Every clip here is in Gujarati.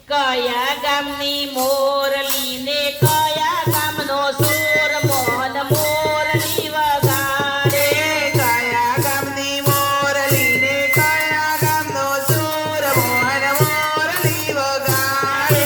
કયા ગામની મોરલી ને કયા ગામનો સુર મોહન મોરલી વગાડે. કયા ગામની મોરલી ને કયા ગામનો સુર મોહન મોરલી વગાડે.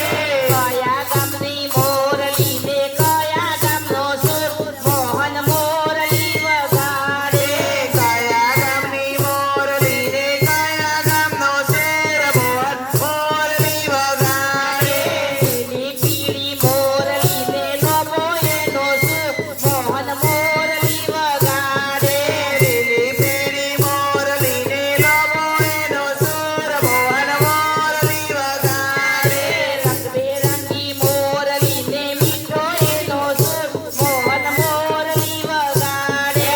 કયા ગામની મોરલી ને કયા ગામનો સુર મોહન મોરલી વગાડે. કયા ગામની મોરલી ને કયા ગામનો સુર મોહન મોરલી વગાડે. લીલી પીળી મોરલી ને લોબો એનો સુર મોહન મોરલી વગાડે. લીલી પીળી મોરલી ને લોબો એનો સુર મોહન મોરલી વગાડે. રંગબેરંગી મોરલી ને મીઠો એનો સુર મોહન મોરલી વગાડે.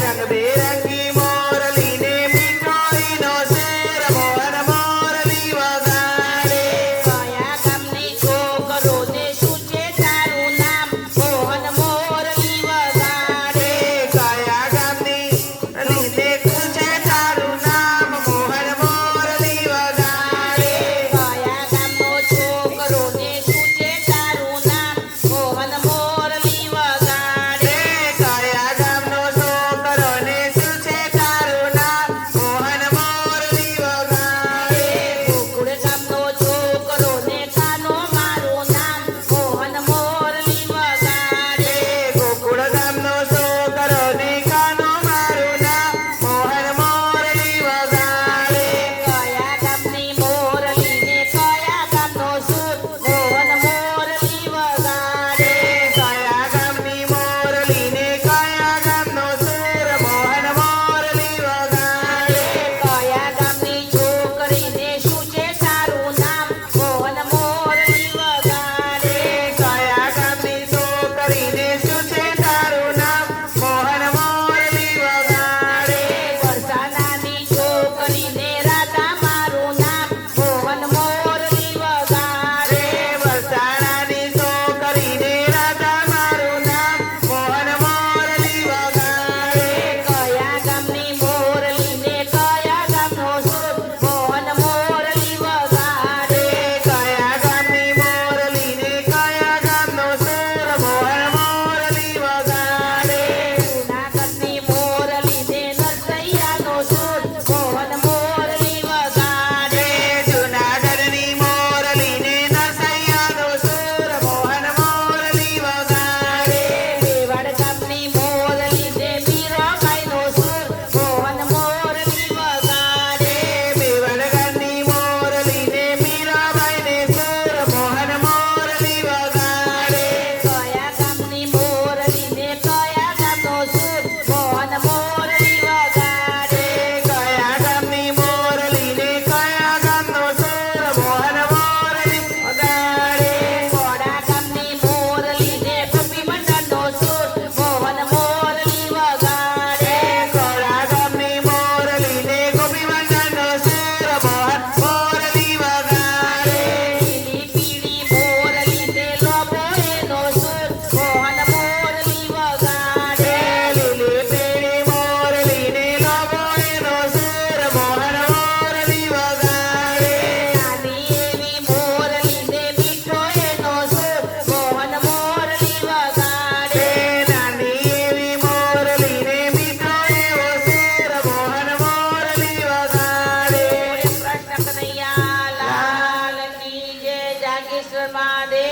રંગબેરંગી મોરલી ને મીઠો એનો સુર મોહન મોરલી વગાડે. કયા ગામની છોકરો ને શું છે તારું નામ મોહન મોરલી વગાડે. કયા ગામની લીલે પૂછે તારું નામ મોહન મોરલી વગાડે. કયા ગામનો છોકરો ને શું છે તારું નામ મોહન મોરલી વગાડે. કયા ગામનો છોકરો ને શું છે તારું નામ મોહન મોરલી વગાડે. ગોકુળ ગામનો છોકરો ને કાનો મારું નામ મોહન મોરલી વગાડે. ગોકુળ ગામનો છોકરો ને કાનો મારું નામ મોહન મોરલી વગાડે. કયા ગામની મોરલી ને કયા ગામનો સુર મોહન મોરલી વગાડે. કયા ગામની મોરલી ને કયા ગામનો સુર મોહન મોરલી વગાડે. કયા ગામની છોકરી ને શું છે તારું નામ મોહન મોરલી વગાડે. કયા ગામની છોકરીને શું છે તારું નામ મોહન મોરલી વગાડે. વરસાનાની છોકરી ને રાધા મારું નામ મોહન મોરલી વગાડે. વરસાણાની છોકરીને રાધા મારું નામ મોહન મોરલી વગાડે. કયા ગામની મોરલી ને કયા ગામનો સુર મોહન મોરલી વગાડે. કયા ગામની મોરલી ને કયા ગામનો સુર મોહન મોરલી વગાડે. જૂનાગઢની મોરલી ને નરસૈયાનો સુર મોહન મોરલી વગાડે. જૂનાગઢની મોરલી ને નરસૈયાનો સુર મોહન મોરલી વગાડે. મેવાડ ગામની મોરલી ને મીરાબાઈનો સુર મોહન મોરલી વગાડે. મેવાડગઢની મોરલી ને મીરાબાઈને સુર મોહન મોરલી વગાડે. કયા ગામની મોરલી ને કયા ગામનો સુર મોહન મોરલી વગાડે. કયા ગામની મોરલી ને કયા ગામનો સુર મોહન મોરલી વગાડે. કોડા ગામની મોરલી ને ગોપી મંડળનો સુર મોહન મોરલી વગાડે. કોળા ગામની મોરલી ને ગોપીવંદનનો સુર મોહન મોરલી વગાડે. લીલી પીળી મોરલી ને લોબો એનો સુર મોહન મોરલી વગાડે. લીલી પીળી મોરલી ને લોબો એનો સુર મોહન મોરલી વગાડે. નાની એવી મોરલી ને મીઠો એનો સુર મોહન મોરલી વગાડે. નાની એવી મોરલી ને મીઠો એવો સુર મોહન મોરલી વગાડે. કૃષ્ણ કનૈયા લાલ કી જય જાગેશ્વર મહાદેવ